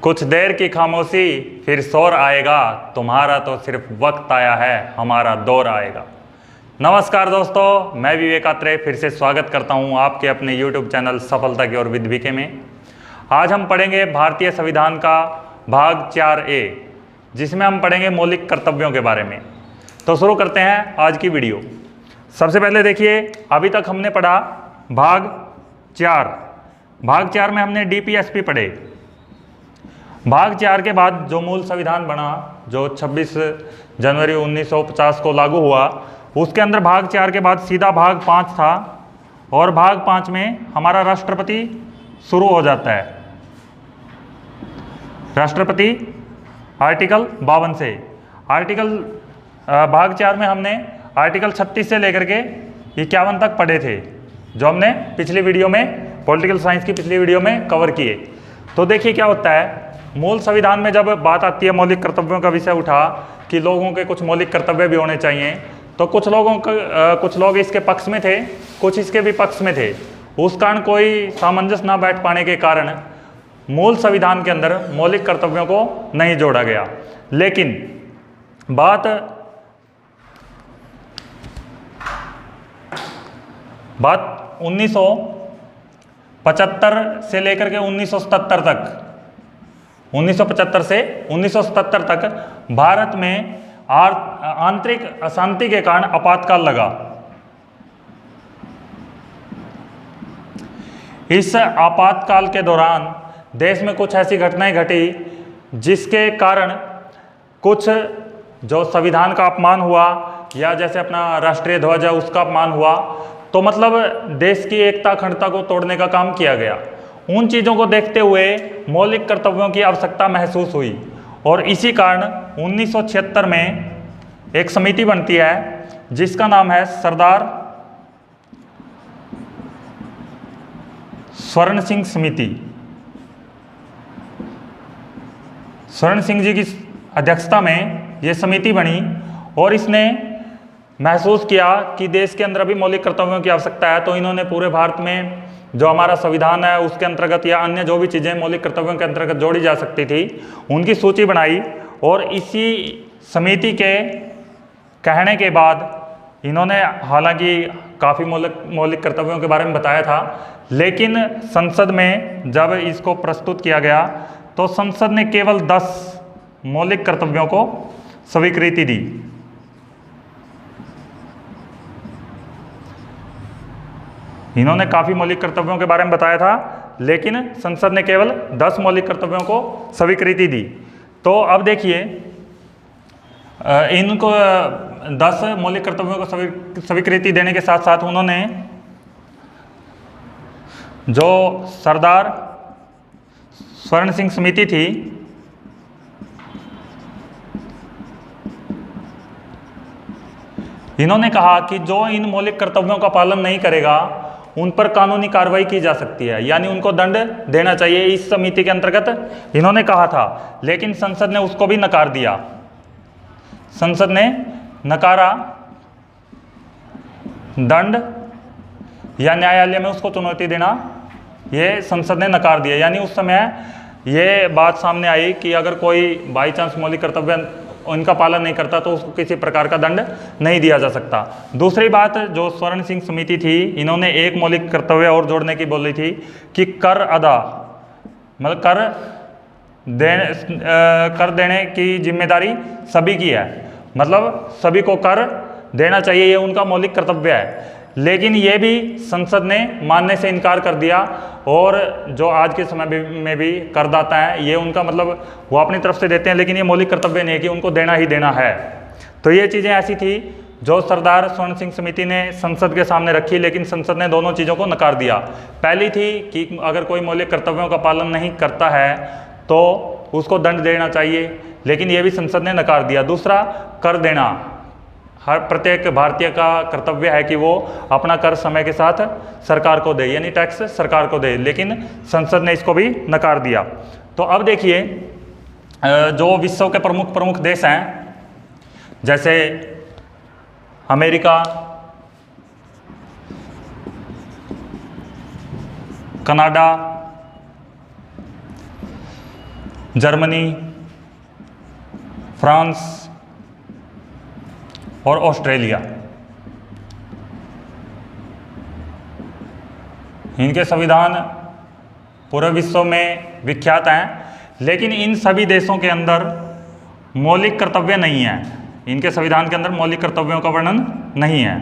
कुछ देर की खामोशी फिर शोर आएगा, तुम्हारा तो सिर्फ वक्त आया है, हमारा दौर आएगा। नमस्कार दोस्तों, मैं विवेक आत्रे फिर से स्वागत करता हूं आपके अपने YouTube चैनल सफलता की ओर विद वीके में। आज हम पढ़ेंगे भारतीय संविधान का भाग 4A, जिसमें हम पढ़ेंगे मौलिक कर्तव्यों के बारे में। तो शुरू करते हैं आज की वीडियो। सबसे पहले देखिए, अभी तक हमने पढ़ा भाग 4। भाग 4 में हमने DPSP पढ़े। भाग 4 के बाद जो मूल संविधान बना, जो 26 जनवरी 1950 को लागू हुआ, उसके अंदर भाग 4 के बाद सीधा भाग 5 था, और भाग 5 में हमारा राष्ट्रपति शुरू हो जाता है। राष्ट्रपति आर्टिकल 52 से भाग 4 में हमने आर्टिकल 36 से लेकर के 51 तक पढ़े थे, जो हमने पिछली वीडियो में पॉलिटिकल साइंस की पिछली वीडियो में कवर किए। तो देखिए क्या होता है, मूल संविधान में जब बात आती है मौलिक कर्तव्यों का विषय उठा कि लोगों के कुछ मौलिक कर्तव्य भी होने चाहिए, तो कुछ लोग इसके पक्ष में थे, कुछ इसके विपक्ष में थे। उस कारण कोई सामंजस्य ना बैठ पाने के कारण मूल संविधान के अंदर मौलिक कर्तव्यों को नहीं जोड़ा गया। लेकिन बात 1975 से लेकर के 1977 तक, 1975 से 1977 तक भारत में आंतरिक अशांति के कारण आपातकाल लगा। इस आपातकाल के दौरान देश में कुछ ऐसी घटनाएं घटी जिसके कारण कुछ जो संविधान का अपमान हुआ, या जैसे अपना राष्ट्रीय ध्वज है उसका अपमान हुआ, तो मतलब देश की एकता अखंडता को तोड़ने का काम किया गया। उन चीज़ों को देखते हुए मौलिक कर्तव्यों की आवश्यकता महसूस हुई, और इसी कारण 1976 में एक समिति बनती है जिसका नाम है सरदार स्वर्ण सिंह समिति। स्वर्ण सिंह जी की अध्यक्षता में ये समिति बनी, और इसने महसूस किया कि देश के अंदर अभी मौलिक कर्तव्यों की आवश्यकता है। तो इन्होंने पूरे भारत में जो हमारा संविधान है उसके अंतर्गत या अन्य जो भी चीज़ें मौलिक कर्तव्यों के अंतर्गत जोड़ी जा सकती थी, उनकी सूची बनाई। और इसी समिति के कहने के बाद इन्होंने हालांकि काफ़ी मौलिक कर्तव्यों के बारे में बताया था, लेकिन संसद में जब इसको प्रस्तुत किया गया तो संसद ने केवल 10 मौलिक कर्तव्यों को स्वीकृति दी। इन्होंने काफ़ी मौलिक कर्तव्यों के बारे में बताया था, लेकिन संसद ने केवल 10 मौलिक कर्तव्यों को स्वीकृति दी। तो अब देखिए, इनको 10 मौलिक कर्तव्यों को स्वीकृति देने के साथ साथ उन्होंने जो सरदार स्वर्ण सिंह समिति थी, इन्होंने कहा कि जो इन मौलिक कर्तव्यों का पालन नहीं करेगा उन पर कानूनी कार्रवाई की जा सकती है, यानी उनको दंड देना चाहिए। इस समिति के अंतर्गत इन्होंने कहा था, लेकिन संसद ने उसको भी नकार दिया। संसद ने नकारा, दंड या न्यायालय में उसको चुनौती देना, ये संसद ने नकार दिया। यानी उस समय ये बात सामने आई कि अगर कोई बाई चांस मौलिक कर्तव्य उनका पालन नहीं करता तो उसको किसी प्रकार का दंड नहीं दिया जा सकता। दूसरी बात, जो स्वर्ण सिंह समिति थी, इन्होंने एक मौलिक कर्तव्य और जोड़ने की बोली थी कि कर अदा, मतलब कर देने की जिम्मेदारी सभी की है, मतलब सभी को कर देना चाहिए, ये उनका मौलिक कर्तव्य है। लेकिन ये भी संसद ने मानने से इनकार कर दिया, और जो आज के समय में भी करदाता है, ये उनका मतलब वो अपनी तरफ से देते हैं, लेकिन ये मौलिक कर्तव्य नहीं है कि उनको देना ही देना है। तो ये चीज़ें ऐसी थी जो सरदार स्वर्ण सिंह समिति ने संसद के सामने रखी, लेकिन संसद ने दोनों चीज़ों को नकार दिया। पहली थी कि अगर कोई मौलिक कर्तव्यों का पालन नहीं करता है तो उसको दंड देना चाहिए, लेकिन ये भी संसद ने नकार दिया। दूसरा, कर देना, हर प्रत्येक भारतीय का कर्तव्य है कि वो अपना कर समय के साथ सरकार को दे, यानी टैक्स सरकार को दे, लेकिन संसद ने इसको भी नकार दिया। तो अब देखिए, जो विश्व के प्रमुख देश हैं, जैसे अमेरिका, कनाडा, जर्मनी, फ्रांस और ऑस्ट्रेलिया। इनके संविधान पूरे विश्व में विख्यात हैं, लेकिन इन सभी देशों के अंदर मौलिक कर्तव्य नहीं है। इनके संविधान के अंदर मौलिक कर्तव्यों का वर्णन नहीं है।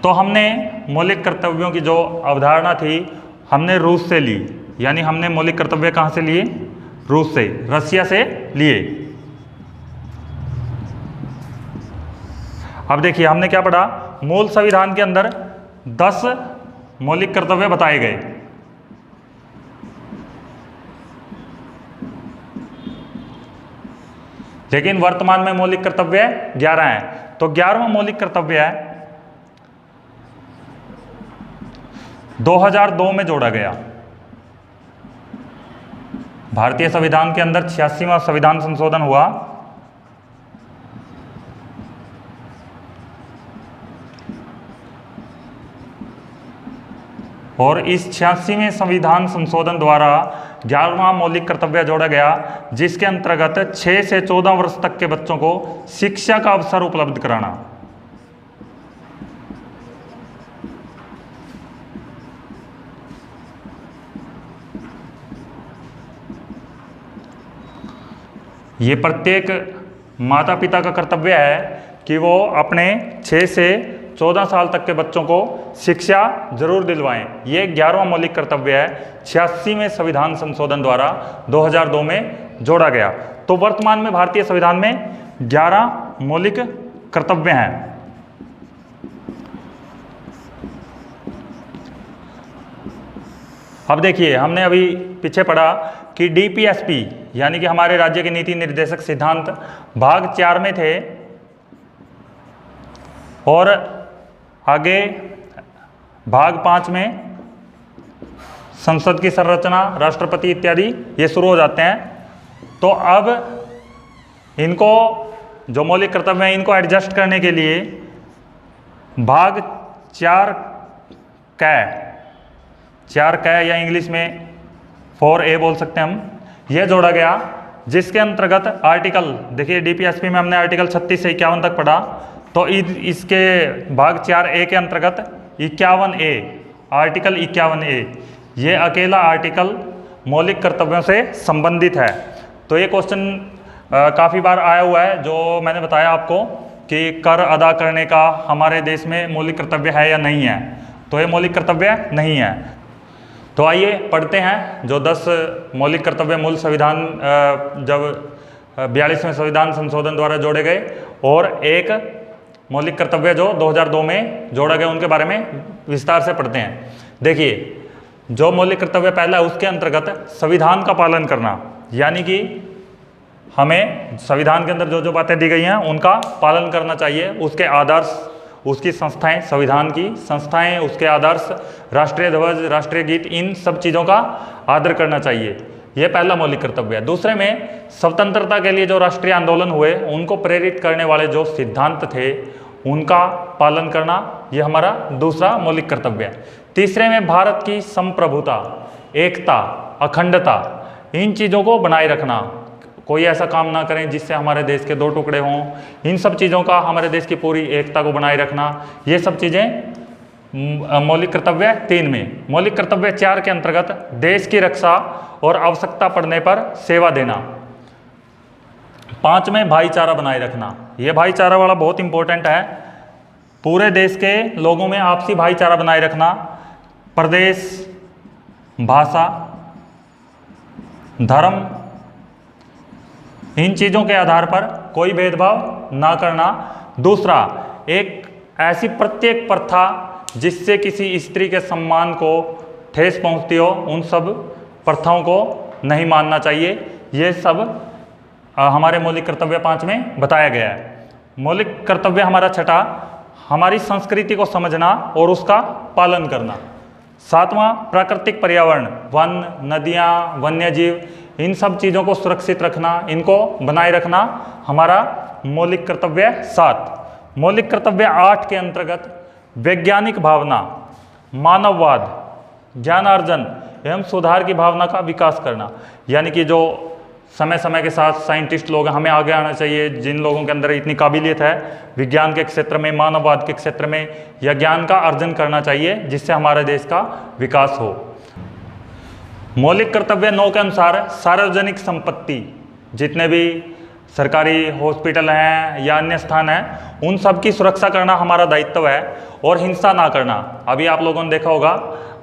तो हमने मौलिक कर्तव्यों की जो अवधारणा थी हमने रूस से ली, यानी हमने मौलिक कर्तव्य कहाँ से लिए? रूस से, रसिया से लिए। अब देखिए हमने क्या पढ़ा, मूल संविधान के अंदर 10 मौलिक कर्तव्य बताए गए। लेकिन वर्तमान में मौलिक कर्तव्य 11 हैं। तो 11वां मौलिक कर्तव्य है 2002 में जोड़ा गया। भारतीय संविधान के अंदर 86वां संविधान संशोधन हुआ और इस 86वें संविधान संशोधन द्वारा 11वां मौलिक कर्तव्य जोड़ा गया, जिसके अंतर्गत 6 से 14 वर्ष तक के बच्चों को शिक्षा का अवसर उपलब्ध कराना। ये प्रत्येक माता पिता का कर्तव्य है कि वो अपने 6 से 14 साल तक के बच्चों को शिक्षा जरूर दिलवाएं। ये 11वां मौलिक कर्तव्य है, 86वें संविधान संशोधन द्वारा 2002 में जोड़ा गया। तो वर्तमान में भारतीय संविधान में 11 मौलिक कर्तव्य हैं। अब देखिए हमने अभी पीछे पढ़ा कि डीपीएसपी यानी कि हमारे राज्य के नीति निर्देशक सिद्धांत भाग 4 में थे और आगे भाग 5 में संसद की संरचना, राष्ट्रपति इत्यादि ये शुरू हो जाते हैं। तो अब इनको जो मौलिक कर्तव्य हैं इनको एडजस्ट करने के लिए भाग 4 कै या इंग्लिश में 4A बोल सकते हैं हम, यह जोड़ा गया, जिसके अंतर्गत आर्टिकल देखिए डीपीएसपी में हमने आर्टिकल 36 से 51 तक पढ़ा। तो इसके भाग 4A के अंतर्गत 51A, आर्टिकल 51A, ये अकेला आर्टिकल मौलिक कर्तव्यों से संबंधित है। तो ये क्वेश्चन काफ़ी बार आया हुआ है, जो मैंने बताया आपको कि कर अदा करने का हमारे देश में मौलिक कर्तव्य है या नहीं है। तो ये मौलिक कर्तव्य नहीं है। तो आइए पढ़ते हैं जो 10 मौलिक कर्तव्य मूल संविधान जब 42वें संविधान संशोधन द्वारा जोड़े गए और एक मौलिक कर्तव्य जो 2002 में जोड़ा गया, उनके बारे में विस्तार से पढ़ते हैं। देखिए जो मौलिक कर्तव्य पहला है उसके अंतर्गत संविधान का पालन करना, यानी कि हमें संविधान के अंदर जो जो बातें दी गई हैं उनका पालन करना चाहिए। उसके आदर्श, उसकी संस्थाएं, संविधान की संस्थाएं, उसके आदर्श, राष्ट्रीय ध्वज, राष्ट्रीय गीत, इन सब चीज़ों का आदर करना चाहिए। यह पहला मौलिक कर्तव्य है। दूसरे में स्वतंत्रता के लिए जो राष्ट्रीय आंदोलन हुए उनको प्रेरित करने वाले जो सिद्धांत थे उनका पालन करना, यह हमारा दूसरा मौलिक कर्तव्य है। तीसरे में भारत की संप्रभुता, एकता, अखंडता, इन चीज़ों को बनाए रखना। कोई ऐसा काम ना करें जिससे हमारे देश के 2 टुकड़े हों। इन सब चीज़ों का, हमारे देश की पूरी एकता को बनाए रखना, ये सब चीज़ें मौलिक कर्तव्य 3 में। मौलिक कर्तव्य 4 के अंतर्गत देश की रक्षा और आवश्यकता पड़ने पर सेवा देना। 5 में भाईचारा बनाए रखना। ये भाईचारा वाला बहुत इंपॉर्टेंट है। पूरे देश के लोगों में आपसी भाईचारा बनाए रखना। प्रदेश, भाषा, धर्म, इन चीज़ों के आधार पर कोई भेदभाव ना करना। दूसरा, एक ऐसी प्रत्येक प्रथा जिससे किसी स्त्री के सम्मान को ठेस पहुंचती हो, उन सब प्रथाओं को नहीं मानना चाहिए। ये सब हमारे मौलिक कर्तव्य 5 में बताया गया है। मौलिक कर्तव्य हमारा 6, हमारी संस्कृति को समझना और उसका पालन करना। 7वां, प्राकृतिक पर्यावरण, वन, नदियाँ, वन्यजीव, इन सब चीज़ों को सुरक्षित रखना, इनको बनाए रखना हमारा मौलिक कर्तव्य 7। मौलिक कर्तव्य 8 के अंतर्गत वैज्ञानिक भावना, मानववाद, ज्ञानार्जन एवं सुधार की भावना का विकास करना, यानी कि जो समय समय के साथ साइंटिस्ट लोग हमें आगे आना चाहिए, जिन लोगों के अंदर इतनी काबिलियत है विज्ञान के क्षेत्र में, मानववाद के क्षेत्र में, या ज्ञान का अर्जन करना चाहिए जिससे हमारे देश का विकास हो। मौलिक कर्तव्य 9 के अनुसार सार्वजनिक संपत्ति, जितने भी सरकारी हॉस्पिटल हैं या अन्य स्थान हैं, उन सब की सुरक्षा करना हमारा दायित्व है और हिंसा ना करना। अभी आप लोगों ने देखा होगा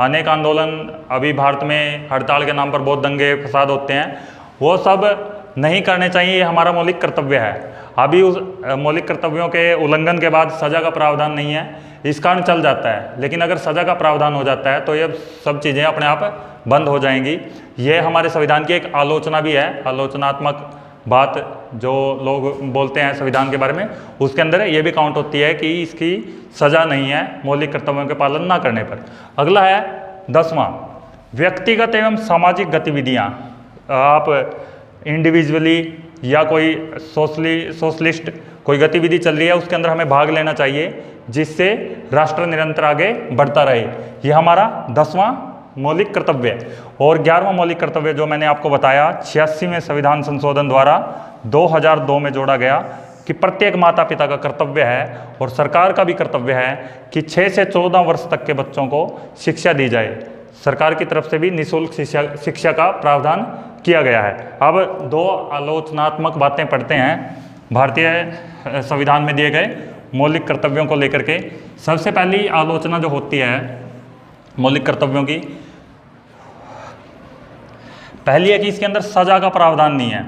अनेक आंदोलन अभी भारत में हड़ताल के नाम पर बहुत दंगे फसाद होते हैं, वो सब नहीं करने चाहिए, ये हमारा मौलिक कर्तव्य है। अभी उस मौलिक कर्तव्यों के उल्लंघन के बाद सज़ा का प्रावधान नहीं है, इस कारण चल जाता है, लेकिन अगर सज़ा का प्रावधान हो जाता है तो ये सब चीज़ें अपने आप बंद हो जाएंगी। ये हमारे संविधान की एक आलोचना भी है, आलोचनात्मक बात जो लोग बोलते हैं संविधान के बारे में, उसके अंदर ये भी काउंट होती है कि इसकी सज़ा नहीं है मौलिक कर्तव्यों के पालन ना करने पर। अगला है 10वां, व्यक्तिगत एवं सामाजिक गतिविधियाँ। आप इंडिविजुअली या कोई सोशलिस्ट कोई गतिविधि चल रही है, उसके अंदर हमें भाग लेना चाहिए जिससे राष्ट्र निरंतर आगे बढ़ता रहे। ये हमारा 10वां मौलिक कर्तव्य है। और 11वां मौलिक कर्तव्य जो मैंने आपको बताया 86वें संविधान संशोधन द्वारा 2002 में जोड़ा गया कि प्रत्येक माता पिता का कर्तव्य है और सरकार का भी कर्तव्य है कि 6 से 14 वर्ष तक के बच्चों को शिक्षा दी जाए। सरकार की तरफ से भी निःशुल्क शिक्षा का प्रावधान किया गया है। अब 2 आलोचनात्मक बातें पढ़ते हैं भारतीय संविधान में दिए गए मौलिक कर्तव्यों को लेकर के। सबसे पहली आलोचना जो होती है मौलिक कर्तव्यों की, पहली है कि इसके अंदर सजा का प्रावधान नहीं है।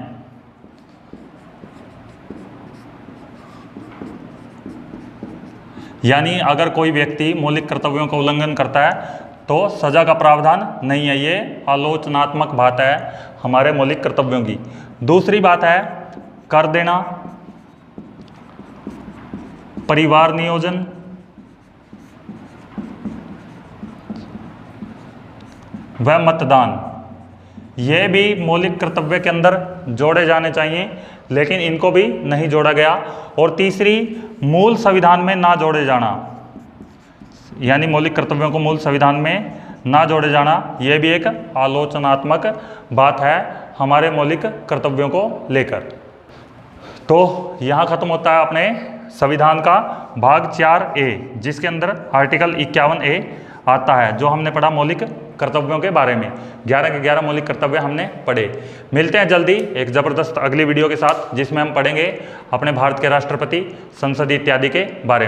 यानी अगर कोई व्यक्ति मौलिक कर्तव्यों का उल्लंघन करता है तो सजा का प्रावधान नहीं है। ये आलोचनात्मक बात है हमारे मौलिक कर्तव्यों की। दूसरी बात है कर देना, परिवार नियोजन, व मतदान, ये भी मौलिक कर्तव्य के अंदर जोड़े जाने चाहिए, लेकिन इनको भी नहीं जोड़ा गया। और तीसरी, मूल संविधान में ना जोड़े जाना, यानी मौलिक कर्तव्यों को मूल संविधान में ना जोड़े जाना, ये भी एक आलोचनात्मक बात है हमारे मौलिक कर्तव्यों को लेकर। तो यहाँ खत्म होता है अपने संविधान का भाग 4A, जिसके अंदर आर्टिकल 51A आता है, जो हमने पढ़ा मौलिक कर्तव्यों के बारे में। 11 के 11 मौलिक कर्तव्य हमने पढ़े। मिलते हैं जल्दी एक ज़बरदस्त अगली वीडियो के साथ, जिसमें हम पढ़ेंगे अपने भारत के राष्ट्रपति, संसद इत्यादि के बारे में।